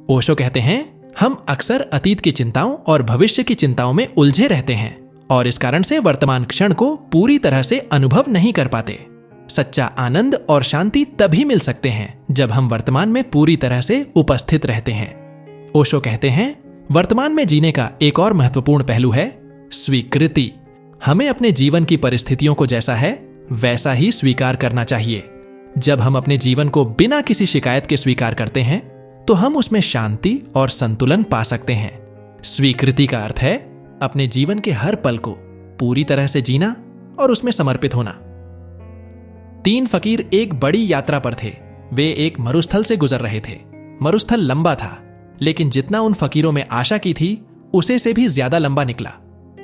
ओशो कहते हैं, हम अक्सर अतीत की चिंताओं और भविष्य की चिंताओं में उलझे रहते हैं और इस कारण से वर्तमान क्षण को पूरी तरह से अनुभव नहीं कर पाते। सच्चा आनंद और शांति तभी मिल सकते हैं जब हम वर्तमान में पूरी तरह से उपस्थित रहते हैं। ओशो कहते हैं, वर्तमान में जीने का एक और महत्वपूर्ण पहलू है स्वीकृति। हमें अपने जीवन की परिस्थितियों को जैसा है वैसा ही स्वीकार करना चाहिए। जब हम अपने जीवन को बिना किसी शिकायत के स्वीकार करते हैं तो हम उसमें शांति और संतुलन पा सकते हैं। स्वीकृति का अर्थ है अपने जीवन के हर पल को पूरी तरह से जीना और उसमें समर्पित होना। 3 फकीर एक बड़ी यात्रा पर थे। वे एक मरुस्थल से गुजर रहे थे। मरुस्थल लंबा था, लेकिन जितना उन फकीरों में आशा की थी उसे से भी ज्यादा लंबा निकला।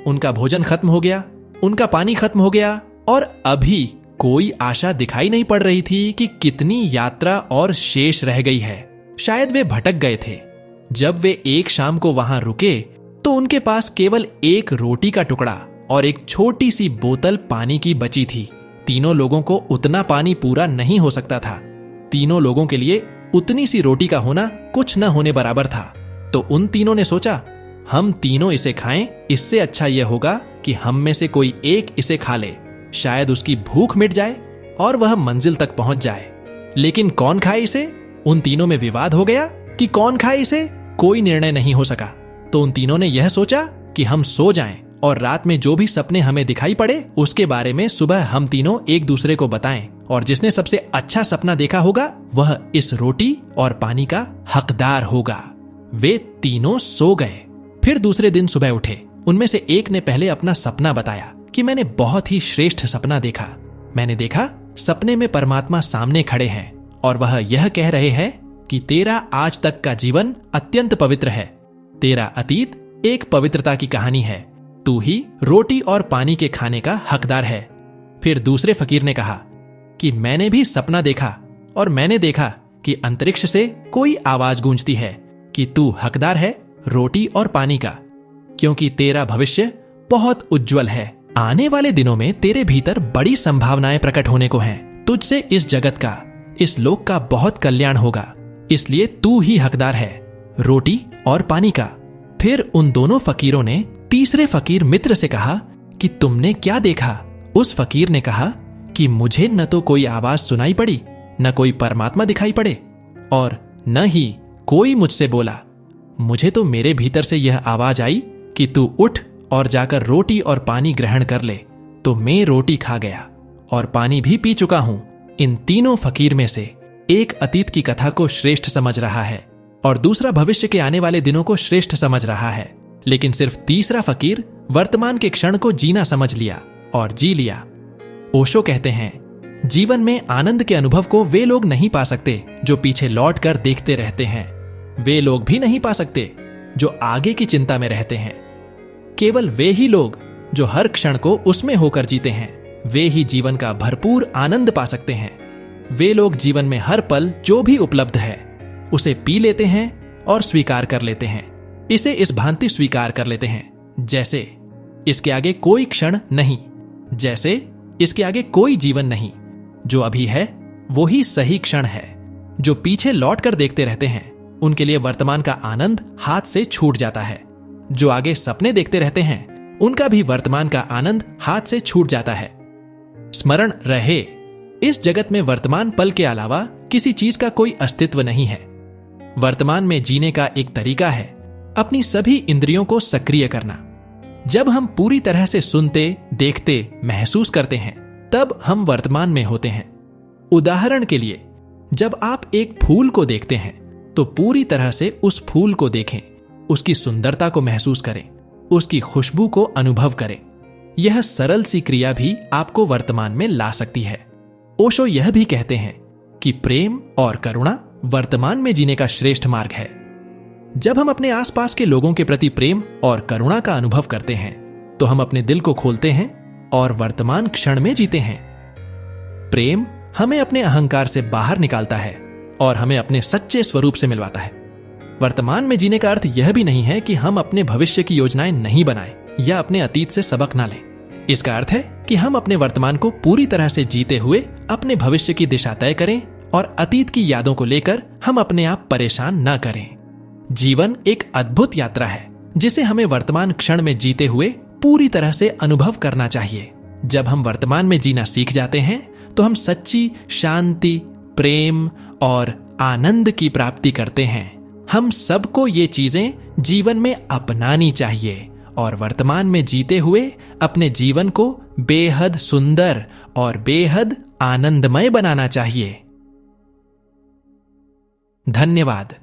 उनका भोजन खत्म हो गया, उनका पानी खत्म हो गया और अभी कोई आशा दिखाई नहीं पड़ रही थी कि कितनी यात्रा और शेष रह गई है। शायद वे भटक गए थे। जब वे एक शाम को वहां रुके तो उनके पास केवल एक रोटी का टुकड़ा और एक छोटी सी बोतल पानी की बची थी। तीनों लोगों को उतना पानी पूरा नहीं हो सकता था। तीनों लोगों के लिए उतनी सी रोटी का होना कुछ न होने बराबर था। तो उन तीनों ने सोचा, हम तीनों इसे खाएं, इससे अच्छा यह होगा कि हम में से कोई एक इसे खा ले। शायद उसकी भूख मिट जाए और वह मंजिल तक पहुंच जाए। लेकिन कौन खाए इसे? उन तीनों में विवाद हो गया कि कौन खाए इसे। कोई निर्णय नहीं हो सका। तो उन तीनों ने यह सोचा कि हम सो जाएं और रात में जो भी सपने हमें दिखाई पड़े उसके बारे में सुबह हम तीनों एक दूसरे को बताएं, और जिसने सबसे अच्छा सपना देखा होगा वह इस रोटी और पानी का हकदार होगा। वे तीनों सो गए। फिर दूसरे दिन सुबह उठे। उनमें से एक ने पहले अपना सपना बताया कि मैंने बहुत ही श्रेष्ठ सपना देखा। मैंने देखा सपने में परमात्मा सामने खड़े हैं और वह यह कह रहे हैं कि तेरा आज तक का जीवन अत्यंत पवित्र है। तेरा अतीत एक पवित्रता की कहानी है। तू ही रोटी और पानी के खाने का हकदार है। फिर दूसरे फकीर ने कहा कि मैंने भी सपना देखा और मैंने देखा कि अंतरिक्ष से कोई आवाज गूंजती है कि तू हकदार है रोटी और पानी का, क्योंकि तेरा भविष्य बहुत उज्जवल है। आने वाले दिनों में तेरे भीतर बड़ी संभावनाएं प्रकट होने को हैं। तुझसे इस जगत का, इस लोक का बहुत कल्याण होगा, इसलिए तू ही हकदार है रोटी और पानी का। फिर उन दोनों फकीरों ने तीसरे फकीर मित्र से कहा कि तुमने क्या देखा? उस फकीर ने कहा कि मुझे न तो कोई आवाज सुनाई पड़ी, न कोई परमात्मा दिखाई पड़े और न ही कोई मुझसे बोला। मुझे तो मेरे भीतर से यह आवाज आई कि तू उठ और जाकर रोटी और पानी ग्रहण कर ले। तो मैं रोटी खा गया और पानी भी पी चुका हूं। इन तीनों फकीर में से एक अतीत की कथा को श्रेष्ठ समझ रहा है और दूसरा भविष्य के आने वाले दिनों को श्रेष्ठ समझ रहा है, लेकिन सिर्फ तीसरा फकीर वर्तमान के क्षण को जीना समझ लिया और जी लिया। ओशो कहते हैं, जीवन में आनंद के अनुभव को वे लोग नहीं पा सकते जो पीछे लौट कर देखते रहते हैं। वे लोग भी नहीं पा सकते जो आगे की चिंता में रहते हैं। केवल वे ही लोग जो हर क्षण को उसमें होकर जीते हैं, वे ही जीवन का भरपूर आनंद पा सकते हैं। वे लोग जीवन में हर पल जो भी उपलब्ध है उसे पी लेते हैं और स्वीकार कर लेते हैं। इसे इस भांति स्वीकार कर लेते हैं जैसे इसके आगे कोई क्षण नहीं, जैसे इसके आगे कोई जीवन नहीं। जो अभी है वो ही सही क्षण है। जो पीछे लौट कर देखते रहते हैं उनके लिए वर्तमान का आनंद हाथ से छूट जाता है। जो आगे सपने देखते रहते हैं उनका भी वर्तमान का आनंद हाथ से छूट जाता है। स्मरण रहे, इस जगत में वर्तमान पल के अलावा किसी चीज का कोई अस्तित्व नहीं है। वर्तमान में जीने का एक तरीका है अपनी सभी इंद्रियों को सक्रिय करना। जब हम पूरी तरह से सुनते, देखते, महसूस करते हैं तब हम वर्तमान में होते हैं। उदाहरण के लिए, जब आप एक फूल को देखते हैं तो पूरी तरह से उस फूल को देखें, उसकी सुंदरता को महसूस करें, उसकी खुशबू को अनुभव करें। यह सरल सी क्रिया भी आपको वर्तमान में ला सकती है। ओशो यह भी कहते हैं कि प्रेम और करुणा वर्तमान में जीने का श्रेष्ठ मार्ग है। जब हम अपने आसपास के लोगों के प्रति प्रेम और करुणा का अनुभव करते हैं तो हम अपने दिल को खोलते हैं और वर्तमान क्षण में जीते हैं। प्रेम हमें अपने अहंकार से बाहर निकालता है और हमें अपने सच्चे स्वरूप से मिलवाता है। वर्तमान में जीने का अर्थ यह भी नहीं है कि हम अपने भविष्य की योजनाएं नहीं बनाएं या अपने अतीत से सबक ना लें। इसका अर्थ है कि हम अपने वर्तमान को पूरी तरह से जीते हुए अपने भविष्य की दिशा तय करें और अतीत की यादों को लेकर हम अपने आप परेशान ना करें। जीवन एक अद्भुत यात्रा है जिसे हमें वर्तमान क्षण में जीते हुए पूरी तरह से अनुभव करना चाहिए। जब हम वर्तमान में जीना सीख जाते हैं तो हम सच्ची शांति, प्रेम और आनंद की प्राप्ति करते हैं। हम सबको ये चीजें जीवन में अपनानी चाहिए और वर्तमान में जीते हुए अपने जीवन को बेहद सुंदर और बेहद आनंदमय बनाना चाहिए। धन्यवाद।